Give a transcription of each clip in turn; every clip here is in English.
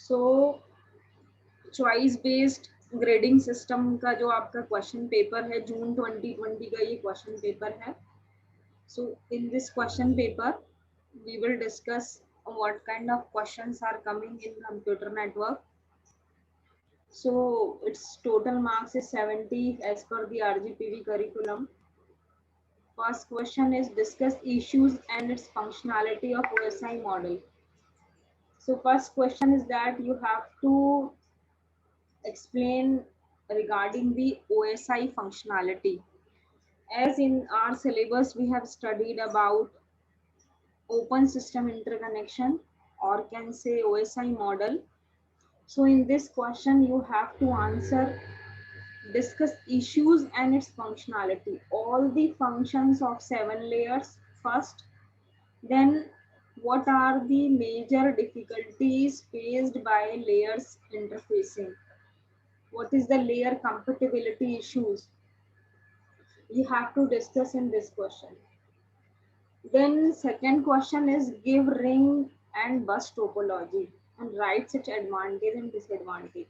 सो choice based grading system का जो आपका क्वेश्चन पेपर है जून 2020 का ये क्वेश्चन पेपर है. So in this question paper, we will discuss what kind of questions are coming in computer network. So its total marks is 70 as per the RGPV curriculum. First question is discuss issues and its functionality of OSI model. So first question is that you have to explain regarding the OSI functionality. As in our syllabus, we have studied about open system interconnection or can say OSI model. So in this question, you have to answer, discuss issues and its functionality. All the functions of 7 layers first. Then what are the major difficulties faced by layers interfacing? What is the layer compatibility issues? You have to discuss in this question. Then second question is give ring and bus topology and write such advantage and disadvantage.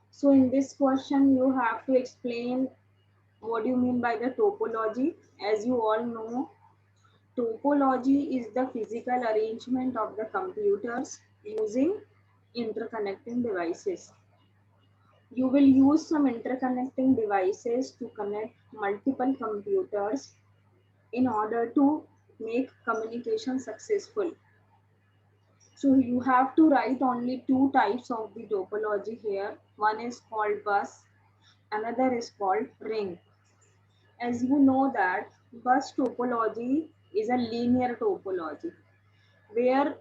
So in this question, you have to explain what do you mean by the topology. As you all know, topology is the physical arrangement of the computers using interconnecting devices. You will use some interconnecting devices to connect multiple computers in order to make communication successful. So you have to write only two types of the topology here. One is called bus, another is called ring. As you know that bus topology is a linear topology where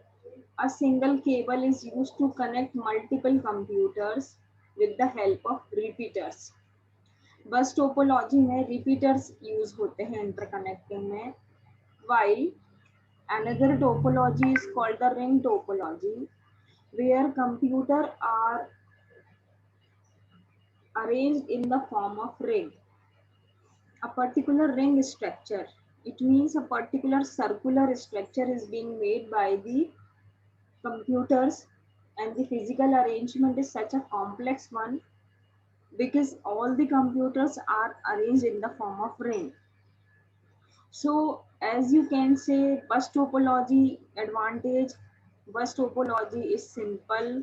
a single cable is used to connect multiple computers with the help of repeaters. बस topology में repeaters use होते हैं interconnecting में, while another topology is called the ring topology, where computers are arranged in the form of ring. A particular ring structure, it means a particular circular structure is being made by the computers, and the physical arrangement is such a complex one because all the computers are arranged in the form of ring. So as you can say, bus topology advantage, bus topology is simple,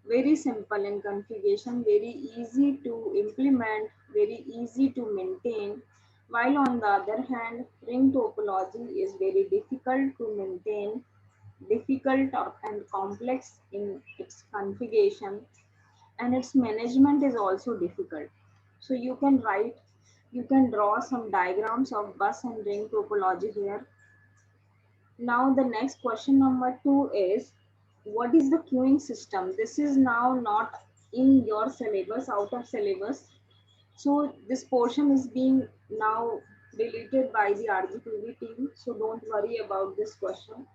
very simple in configuration, very easy to implement, very easy to maintain. While on the other hand, ring topology is very difficult to maintain, difficult and complex in its configuration, and its management is also difficult. So you can write, you can draw some diagrams of bus and ring topology here. Now the next question number 2 is, what is the queuing system? This is now not in your syllabus, out of syllabus. So this portion is being now deleted by the RGPV team. So don't worry about this question.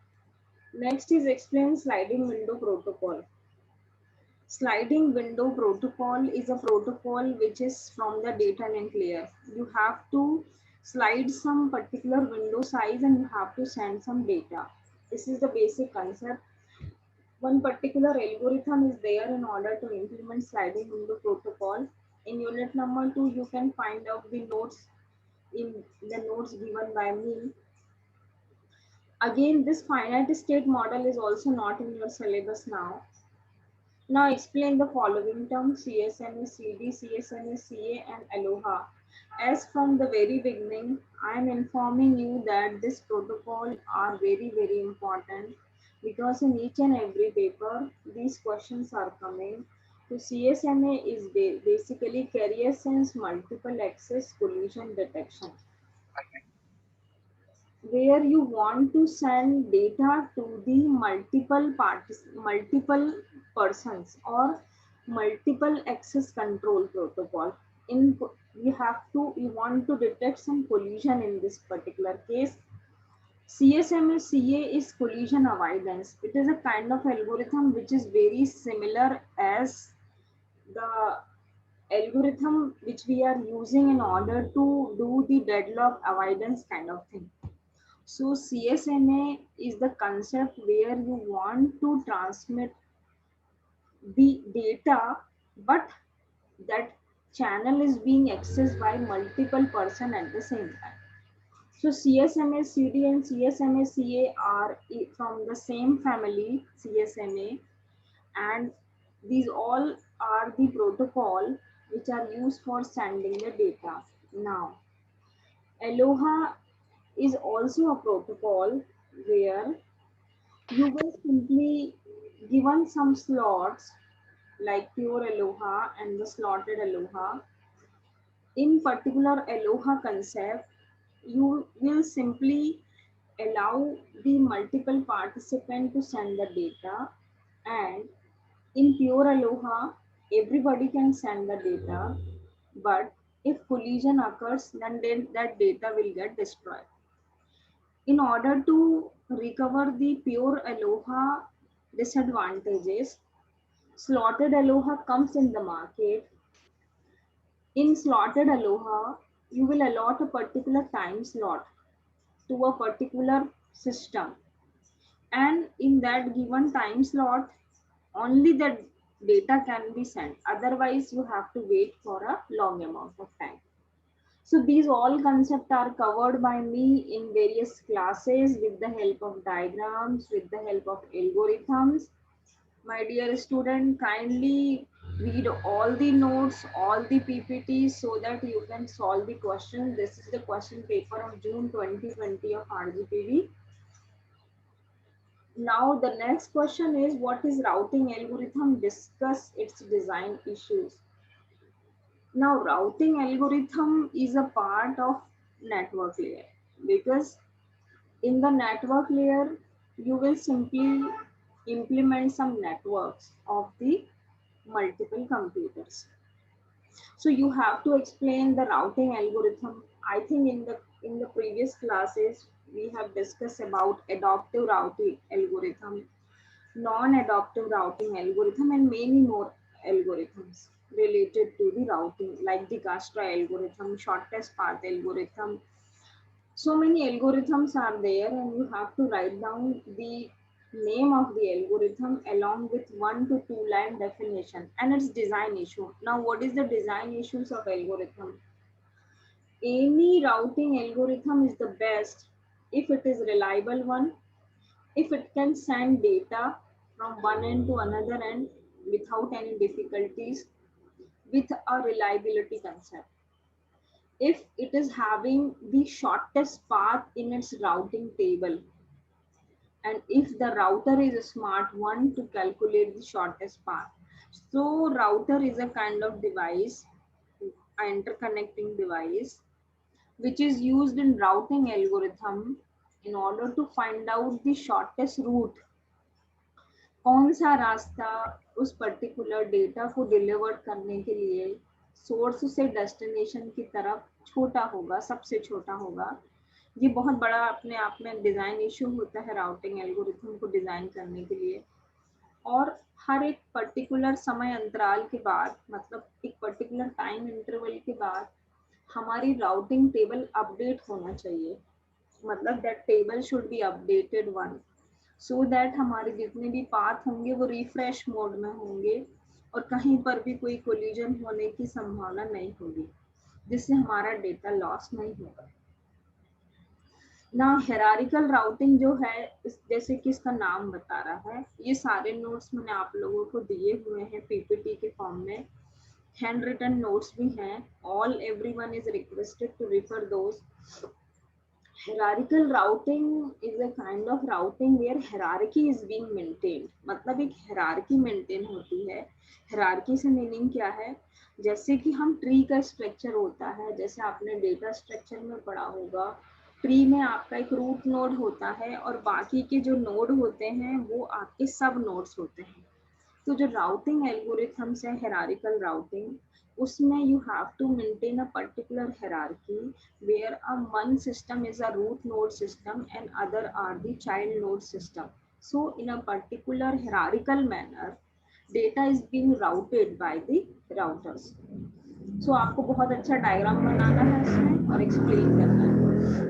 Next is explain sliding window protocol. Sliding window protocol is a protocol which is from the data link layer. You have to slide some particular window size and you have to send some data. This is the basic concept. One particular algorithm is there in order to implement sliding window protocol. In unit number 2, you can find out the notes in the notes given by me. Again, this finite state model is also not in your syllabus now. Now explain the following terms: CSMA, CD, CSMA, CA and Aloha. As from the very beginning, I am informing you that this protocol are very important because in each and every paper, these questions are coming. So CSMA is basically carrier sense multiple access collision detection, where you want to send data to the multiple persons or multiple access control protocol. In you want to detect some collision. In this particular case, CSMA CA is collision avoidance. It is a kind of algorithm which is very similar as the algorithm which we are using in order to do the deadlock avoidance kind of thing. So CSMA is the concept where you want to transmit the data, but that channel is being accessed by multiple person at the same time. So CSMA CD and CSMA CA are from the same family, CSMA, and these all are the protocol which are used for sending the data. Now, Aloha is also a protocol where you will simply given some slots like pure Aloha and the slotted Aloha. In particular Aloha concept, you will simply allow the multiple participant to send the data, and in pure Aloha, everybody can send the data, but if collision occurs, then that data will get destroyed. In order to recover the pure Aloha disadvantages, slotted Aloha comes in the market. In slotted Aloha, you will allot a particular time slot to a particular system, and in that given time slot, only the data can be sent. Otherwise, you have to wait for a long amount of time. So these all concepts are covered by me in various classes with the help of diagrams, with the help of algorithms. My dear student, kindly read all the notes, all the PPTs so that you can solve the question. This is the question paper of June 2020 of RGPV. Now the next question is, what is routing algorithm? Discuss its design issues. Now routing algorithm is a part of network layer, because in the network layer you will simply implement some networks of the multiple computers. So you have to explain the routing algorithm. I think in the previous classes we have discussed about adaptive routing algorithm, non-adaptive routing algorithm, and many more algorithms related to the routing, like the Dijkstra algorithm, shortest path algorithm. So many algorithms are there, and you have to write down the name of the algorithm along with 1 to 2 line definition and its design issue. Now, what is the design issues of algorithm? Any routing algorithm is the best if it is reliable one, if it can send data from one end to another end without any difficulties, with a reliability concept. If it is having the shortest path in its routing table, and if the router is a smart one to calculate the shortest path. So router is a kind of device, an interconnecting device, which is used in routing algorithm in order to find out the shortest route, कौन सा रास्ता उस particular data को deliver करने के लिए source से destination की तरफ छोटा होगा, सबसे छोटा होगा. ये बहुत बड़ा अपने आप में डिजाइन इशू होता है राउटिंग एल्गोरिथम को डिजाइन करने के लिए. और हर एक पर्टिकुलर समय अंतराल के बाद, मतलब एक पर्टिकुलर टाइम इंटरवल के बाद हमारी राउटिंग टेबल अपडेट होना चाहिए. मतलब that table should be updated one, so that हमारे जितने भी पाथ होंगे वो रिफ्रेश मोड में होंगे और कहीं पर भी कोई कोलिजन होने की संभावना नहीं होगी, जिससे हमारा डेटा लॉस नहीं होगा. ना हायरार्किकल राउटिंग जो है, जैसे कि इसका नाम बता रहा है, ये सारे नोट्स मैंने आप लोगों को दिए हुए हैं पीपीटी के फॉर्म में, हैंड रिटन नोट्स भी हैं. All everyone is requested to refer those. Hierarchical routing is a kind of routing where hierarchy is being maintained. मतलब एक hierarchy maintain होती है. Hierarchy से meaning क्या है? जैसे कि हम ट्री का स्ट्रक्चर होता है, जैसे आपने डेटा स्ट्रक्चर में पढ़ा होगा, ट्री में आपका एक रूट नोड होता है और बाकी के जो नोड होते हैं वो आपके सब नोड्स होते हैं. तो जो राउटिंग एल्गोरिथम्स है हायरार्किकल राउटिंग, उसमें you have to maintain a particular hierarchy where one system is a root node system and other are the child node system. So in a particular hierarchical manner, data is being routed by the routers. So आपको बहुत अच्छा diagram बनाना है इसमें और explain करना है.